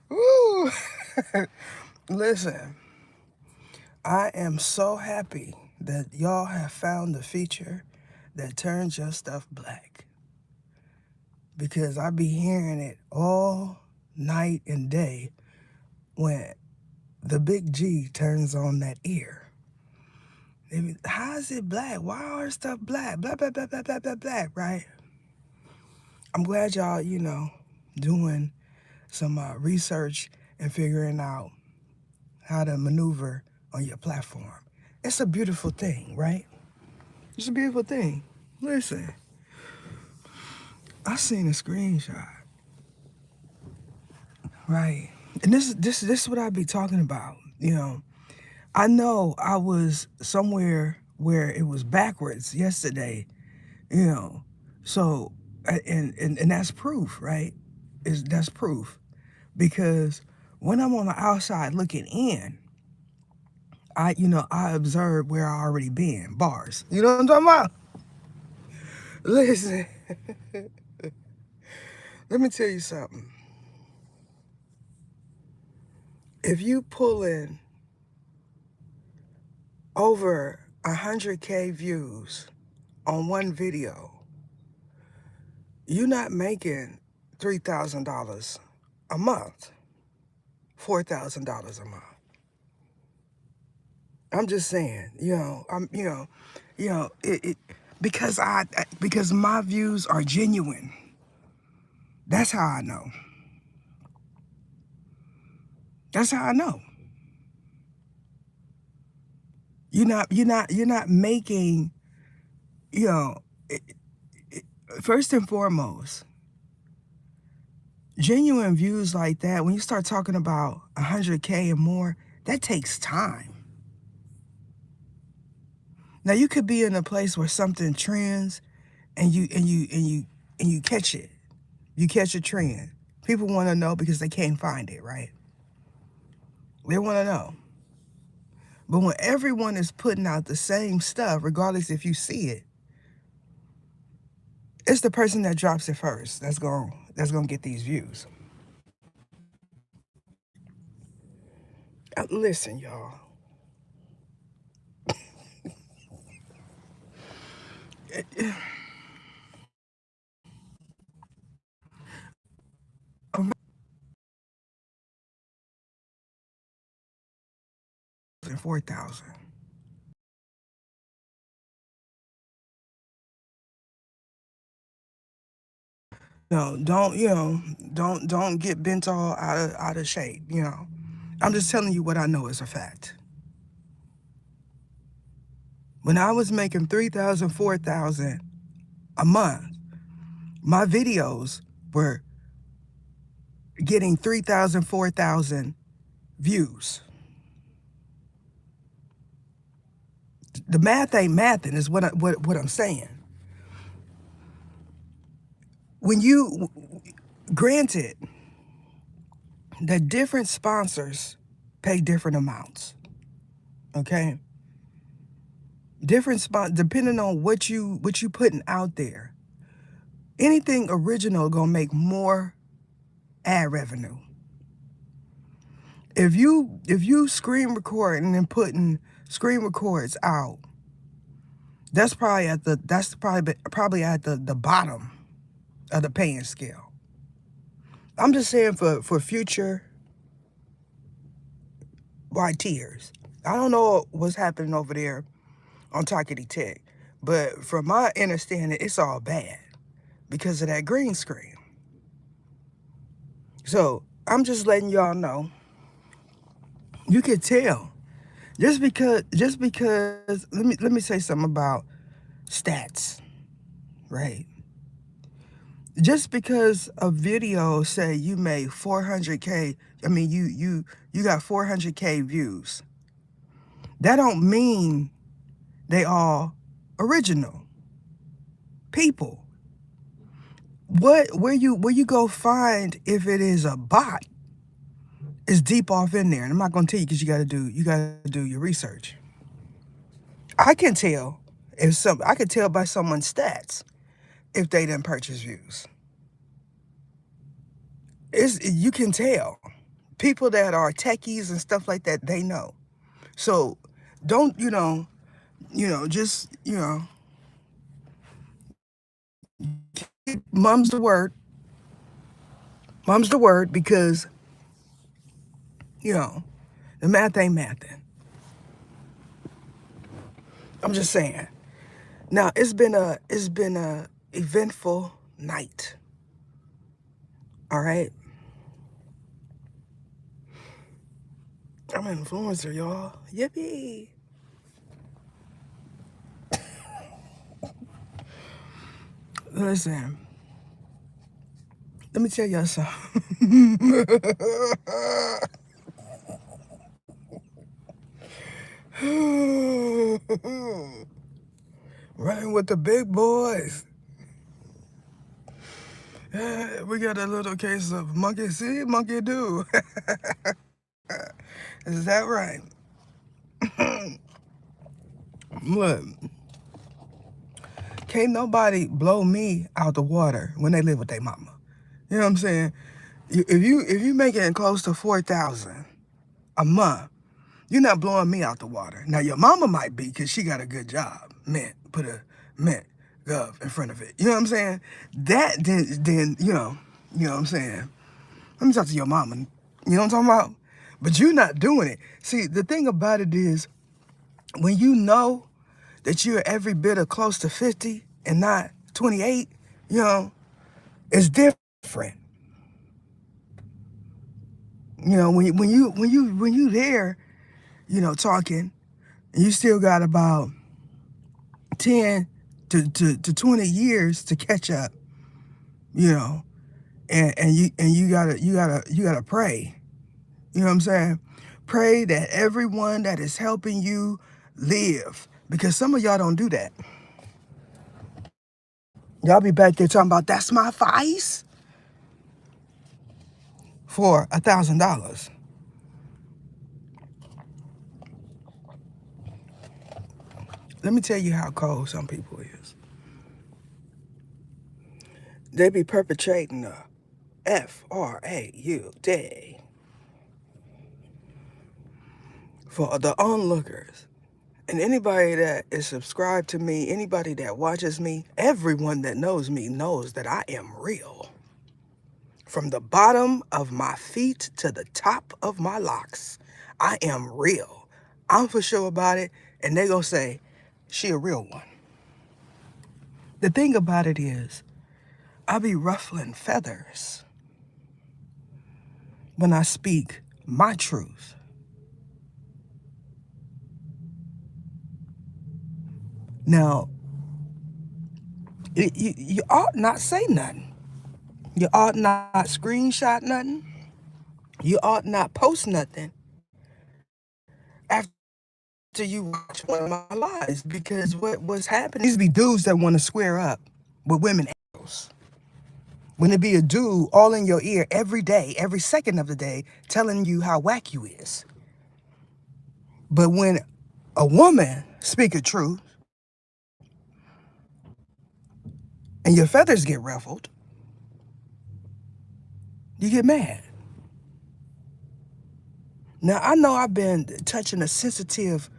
Woo! Listen, I am so happy that y'all have found the feature that turns your stuff black because I be hearing it all night and day when the big G turns on that ear. How is it black? Why are stuff black? Blah, blah, blah, blah, blah, blah, blah, right? I'm glad y'all, doing some research and figuring out how to maneuver on your platform. It's a beautiful thing, right? It's a beautiful thing. Listen, I seen a screenshot, right? And this is what I be talking about. I know I was somewhere where it was backwards yesterday, you know. So and that's proof, right? That's proof. Because when I'm on the outside looking in, I observe where I already been. Bars. You know what I'm talking about? Listen, let me tell you something. If you pull in over 100K views on one video, you're not making $3,000 a month, $4,000 a month. I'm just saying, it because because my views are genuine. That's how I know. That's how I know. You're not making, you know, it, first and foremost, genuine views like that, when you start talking about 100K and more, that takes time. Now you could be in a place where something trends and you catch it. You catch a trend. People want to know because they can't find it, right? They want to know. But when everyone is putting out the same stuff, regardless if you see it, it's the person that drops it first that's gonna get these views. Listen, y'all. I'm 4,000. No, don't get bent all out of shape. I'm just telling you what I know is a fact. When I was making 3,000, 4,000 a month, my videos were getting 3,000, 4,000 views. The math ain't mathing is what I'm saying. When you granted that different sponsors pay different amounts, okay? Different spot depending on what you putting out there. Anything original gonna make more ad revenue. If you screen recording and putting screen records out, that's probably at the bottom of the paying scale. I'm just saying for future YTers. I don't know what's happening over there on Talkity Tech, but from my understanding, it's all bad because of that green screen. So I'm just letting y'all know. You can tell just because let me say something about stats, right? Just because a video say you made 400K, I mean you got 400K views. That don't mean they all original people. Where you go find if it is a bot is deep off in there. And I'm not gonna tell you because you gotta do your research. I can tell I can tell by someone's stats if they didn't purchase views. You can tell. People that are techies and stuff like that, they know. So don't, just, mum's the word. Mum's the word because, you know, the math ain't mathing. I'm just saying. Now it's been a eventful night. All right. I'm an influencer, y'all. Yippee. Listen, let me tell y'all something. Running with the big boys. We got a little case of monkey see, monkey do. Is that right? Look, can't nobody blow me out the water when they live with their mama. You know what I'm saying? If you making close to 4,000 a month, you're not blowing me out the water. Now your mama might be because she got a good job. Mint, put a mint gov in front of it. You know what I'm saying? That then you know what I'm saying. Let me talk to your mama. You know what I'm talking about? But you're not doing it. See, the thing about it is when you know that you're every bit of close to 50 and not 28, you know, it's different. You know, when you there, talking, and you still got about 10 to 20 years to catch up, you know, and you gotta pray. You know what I'm saying? Pray that everyone that is helping you live. Because some of y'all don't do that. Y'all be back there talking about that's my vice for $1,000. Let me tell you how cold some people is. They be perpetrating a FRAU day for the onlookers. And anybody that is subscribed to me, anybody that watches me, everyone that knows me knows that I am real. From the bottom of my feet to the top of my locks, I am real. I'm for sure about it, and they gonna say, she a real one. The thing about it is, I be ruffling feathers when I speak my truth. Now, you ought not say nothing. You ought not screenshot nothing. You ought not post nothing after you watch one of my lives because what's happening, these be dudes that want to square up with women angels. When it be a dude all in your ear every day, every second of the day, telling you how whack you is. But when a woman speak a truth and your feathers get ruffled, you get mad. Now I know I've been touching a sensitive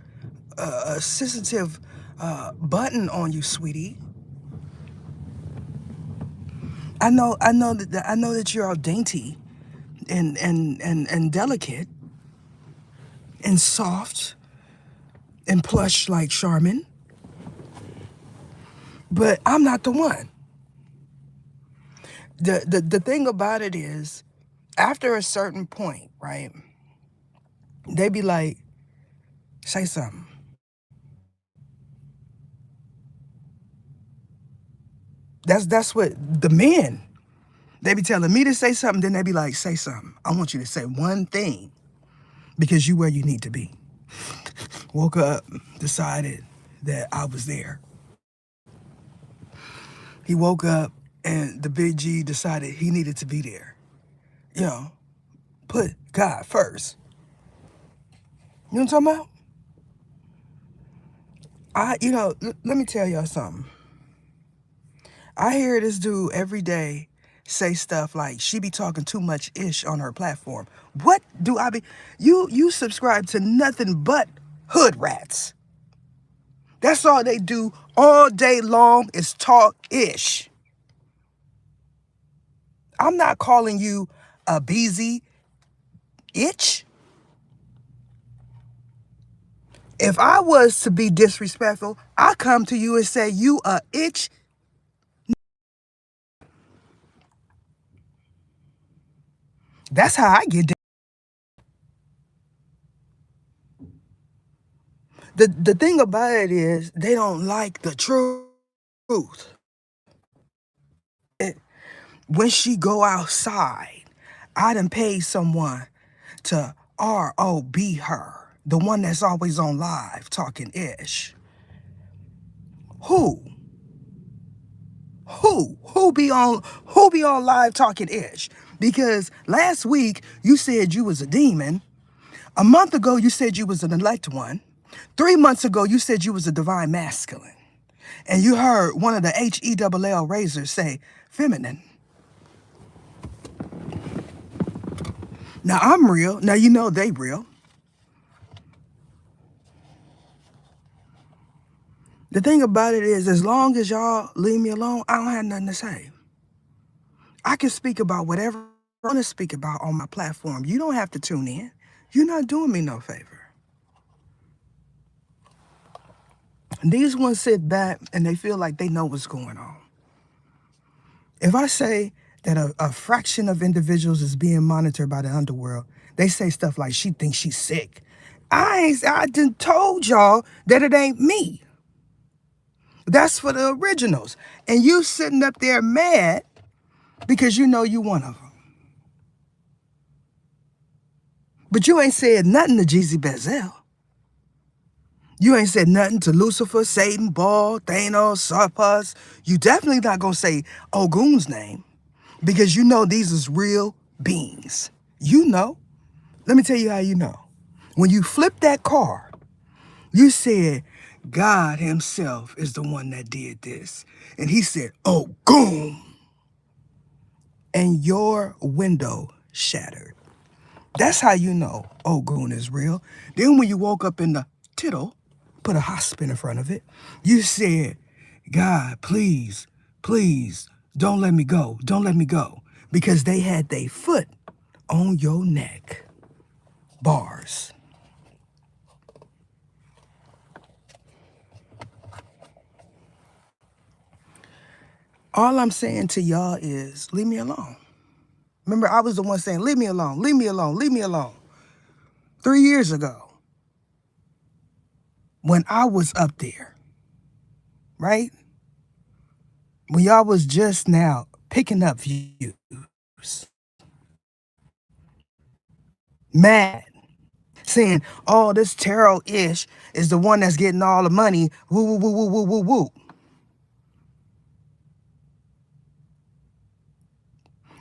button on you, sweetie. I know that you're all dainty and delicate and soft and plush like Charmin, but I'm not the one. The thing about it is, after a certain point, right? They be like, say something. That's what the men, they be telling me to say something, then they be like, say something. I want you to say one thing because you where you need to be. Woke up, decided that I was there. He woke up and the big G decided he needed to be there. You know, put God first. You know what I'm talking about? Let me tell y'all something. I hear this dude every day say stuff like she be talking too much ish on her platform. What do I be? You subscribe to nothing but hood rats. That's all they do all day long is talk ish. I'm not calling you a beezy itch. If I was to be disrespectful, I come to you and say you a itch. That's how I get down. The thing about it is they don't like the truth. When she go outside, I done paid someone to ROB her, the one that's always on live talking ish. Who? Who be on live talking ish? Because last week you said you was a demon. A month ago you said you was an elect one. 3 months ago you said you was a divine masculine. And you heard one of the HELL raisers say feminine. Now I'm real. Now you know they real. The thing about it is, as long as y'all leave me alone, I don't have nothing to say. I can speak about whatever I want to speak about on my platform. You don't have to tune in. You're not doing me no favor. And these ones sit back and they feel like they know what's going on. If I say that a fraction of individuals is being monitored by the underworld, they say stuff like she thinks she's sick. I done told y'all that it ain't me. That's for the originals. And you sitting up there mad because you know you one of them. But you ain't said nothing to Jeezy Bezel. You ain't said nothing to Lucifer, Satan, Baal, Thanos, Sarpas. You definitely not going to say Ogun's name because you know these is real beings. You know. Let me tell you how you know. When you flip that car, you said, God himself is the one that did this. And he said, Ogun. And your window shattered. That's how you know Ogun is real. Then when you woke up in the tittle, put a hospital in front of it, you said, God, please, please, don't let me go. Don't let me go. Because they had their foot on your neck. Bars. All I'm saying to y'all is leave me alone. Remember, I was the one saying, leave me alone, leave me alone, leave me alone. 3 years ago, when I was up there, right? When y'all was just now picking up views, mad, saying, oh, this tarot-ish is the one that's getting all the money, woo, woo, woo, woo, woo, woo, woo.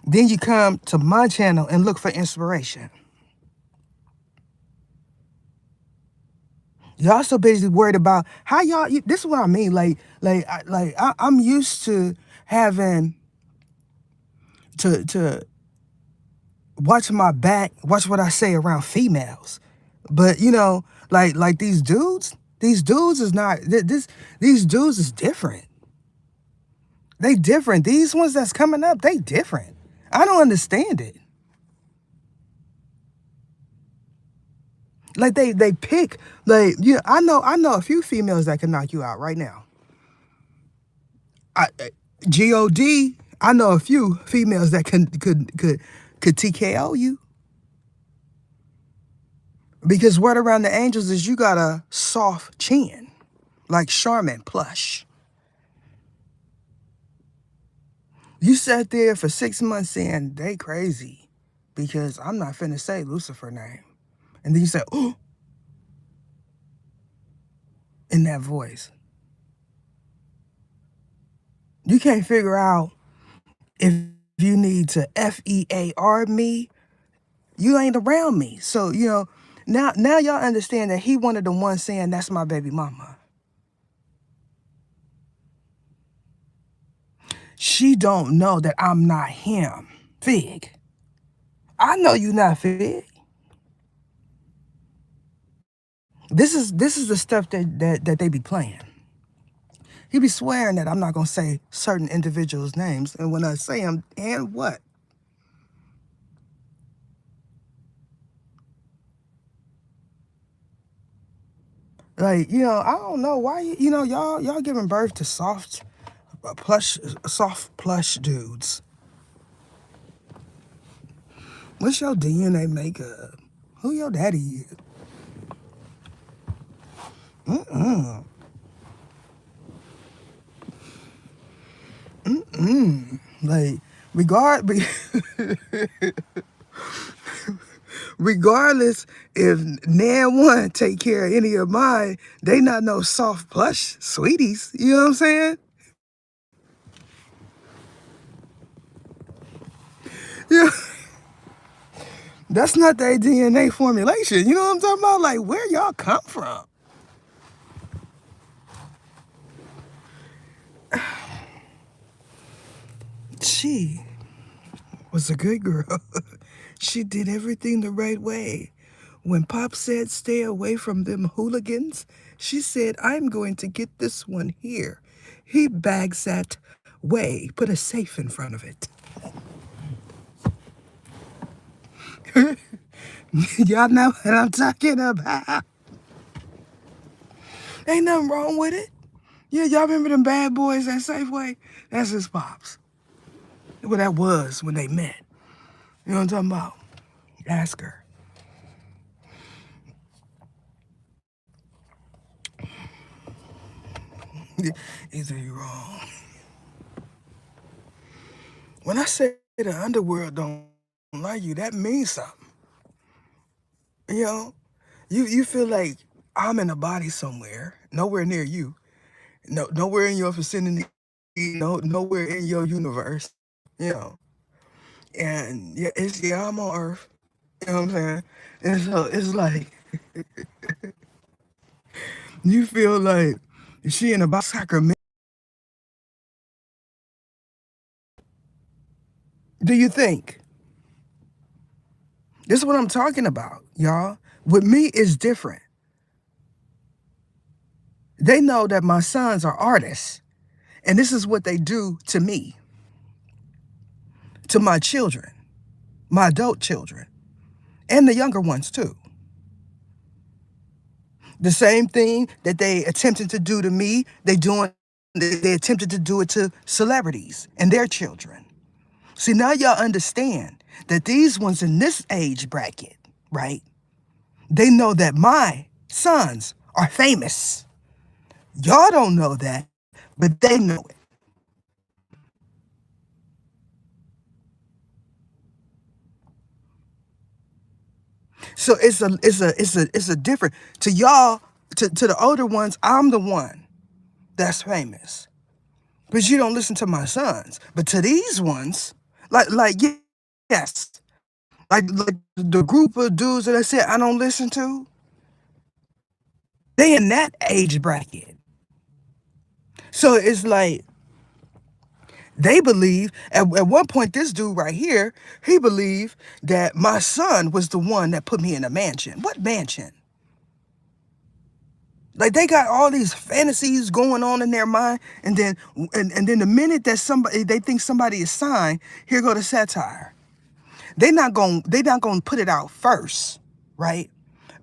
Then you come to my channel and look for inspiration. Y'all so busy worried about how y'all, this is what I mean, I'm used to having to watch my back, watch what I say around females. But you know, like these dudes is not these dudes is different. They different. These ones that's coming up, they different. I don't understand it. Like they pick, like, yeah, I know a few females that can knock you out right now. God, I know a few females that could TKO you. Because word around the angels is you got a soft chin, like Charmin plush. You sat there for 6 months saying they crazy because I'm not finna say Lucifer name. And then you say, oh, in that voice. You can't figure out if you need to FEAR me, you ain't around me. So, you know, now y'all understand that he one of the ones saying that's my baby mama. She don't know that I'm not him. Fig. I know you not Fig. This is the stuff that they be playing. He be swearing that I'm not gonna say certain individuals' names, and when I say them, and what? Like, I don't know why y'all giving birth to soft plush dudes. What's your DNA makeup? Who your daddy is? Like, regard regardless if Nan one take care of any of mine, they not no soft plush sweeties. You know what I'm saying? Yeah, that's not their DNA formulation. You know what I'm talking about? Like, where y'all come from? She was a good girl. She did everything the right way. When Pop said stay away from them hooligans, she said, I'm going to get this one here. He bags that way, put a safe in front of it. Y'all know what I'm talking about. Ain't nothing wrong with it. Yeah, y'all remember them bad boys at Safeway? That's his pops. Well, that was when they met. You know what I'm talking about? Ask her. Either you wrong. When I say the underworld don't like you, that means something. You know, you feel like I'm in a body somewhere, nowhere near you, nowhere in your vicinity, nowhere in your universe. You know, and yeah, I'm on Earth. You know what I'm saying? And so it's like you feel like she in a box Sacramento. Do you think? This is what I'm talking about, y'all. With me, it's different. They know that my sons are artists, and this is what they do to me, to my children, my adult children, and the younger ones too. The same thing that they attempted to do to me, they attempted to do it to celebrities and their children. See, now y'all understand that these ones in this age bracket, right? They know that my sons are famous. Y'all don't know that, but they know it. So it's a different to y'all, to the older ones, I'm the one that's famous. But you don't listen to my sons. But to these ones, like yes, like the group of dudes that I said I don't listen to, they in that age bracket. So it's like they believe at one point this dude right here, he believed that my son was the one that put me in a mansion. What mansion? Like they got all these fantasies going on in their mind, and then the minute that somebody they think somebody is signed, here go the satire. They not gonna put it out first, right?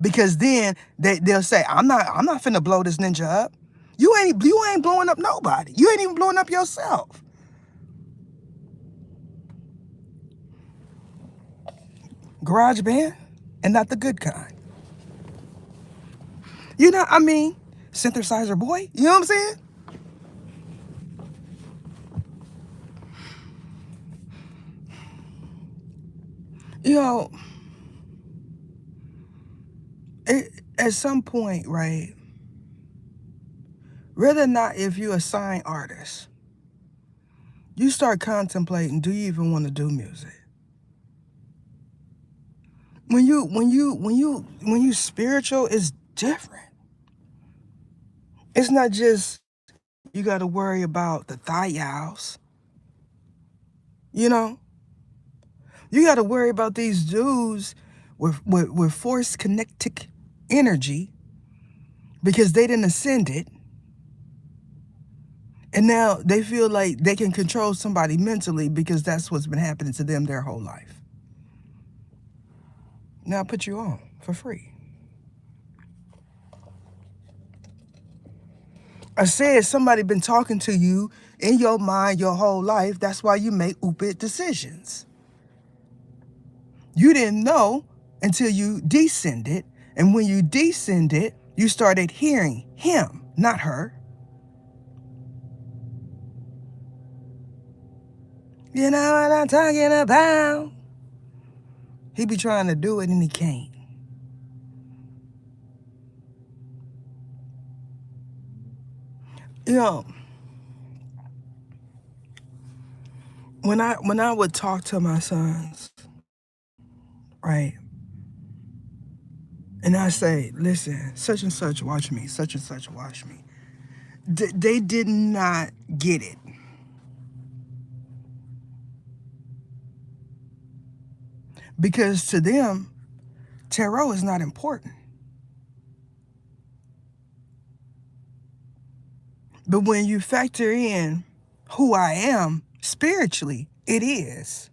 Because then they'll say, I'm not finna blow this ninja up. You ain't blowing up nobody. You ain't even blowing up yourself. Garage band, and not the good kind. I mean, synthesizer boy. You know what I'm saying? You know, at some point, right? Whether or not if you assign artists, you start contemplating, do you even want to do music? When you spiritual, it's different. It's not just you got to worry about the thigh You know, you got to worry about these dudes with force kinetic energy because they didn't ascend it. And now they feel like they can control somebody mentally because that's what's been happening to them their whole life. Now I put you on for free. I said somebody been talking to you in your mind your whole life. That's why you make stupid decisions. You didn't know until you descended. And when you descended, you started hearing him, not her. You know what I'm talking about? He be trying to do it and he can't. You know, when I would talk to my sons, right, and I say, listen, such and such watch me, such and such watch me, they did not get it. Because to them, tarot is not important. But when you factor in who I am spiritually, it is.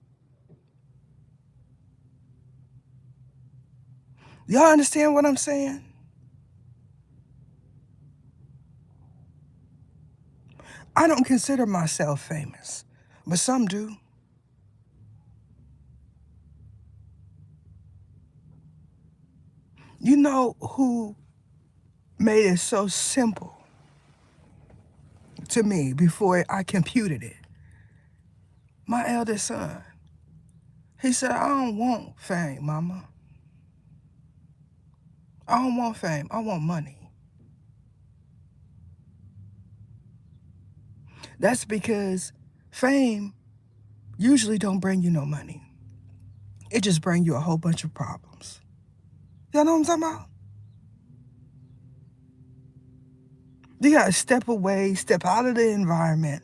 Y'all understand what I'm saying? I don't consider myself famous, but some do. You know who made it so simple to me before I computed it? My eldest son. He said, I don't want fame, mama. I don't want fame. I want money. That's because fame usually don't bring you no money. It just bring you a whole bunch of problems. Y'all know what I'm talking about? You gotta step away, step out of the environment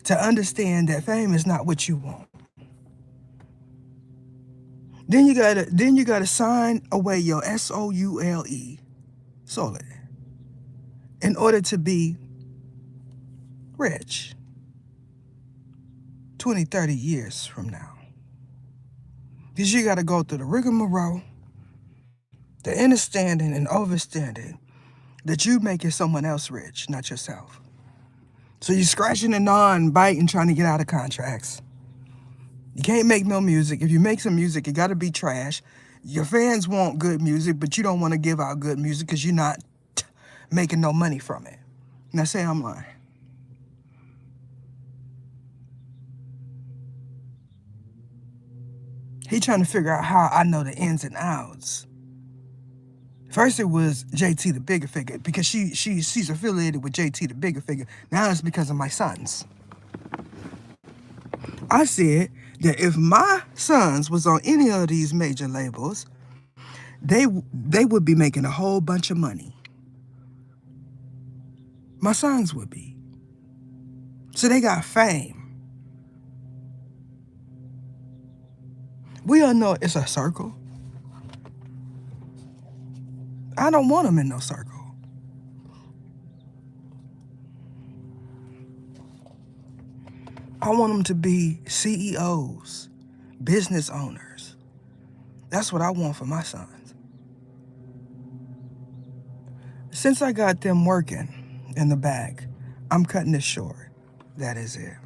to understand that fame is not what you want. Then you gotta sign away your SOULE, solid, in order to be rich 20, 30 years from now. Because you gotta go through the rigmarole, the understanding and overstanding that you making someone else rich, not yourself. So you're scratching and gnawing, biting, trying to get out of contracts. You can't make no music. If you make some music, it got to be trash. Your fans want good music, but you don't want to give out good music because you're not making no money from it. Now say I'm lying. He trying to figure out how I know the ins and outs. First it was JT the Bigger Figure because she's affiliated with JT the Bigger Figure. Now it's because of my sons. I said that if my sons was on any of these major labels, they would be making a whole bunch of money. My sons would be. So they got fame. We all know it's a circle. I don't want them in no circle. I want them to be CEOs, business owners. That's what I want for my sons. Since I got them working in the back, I'm cutting this short. That is it.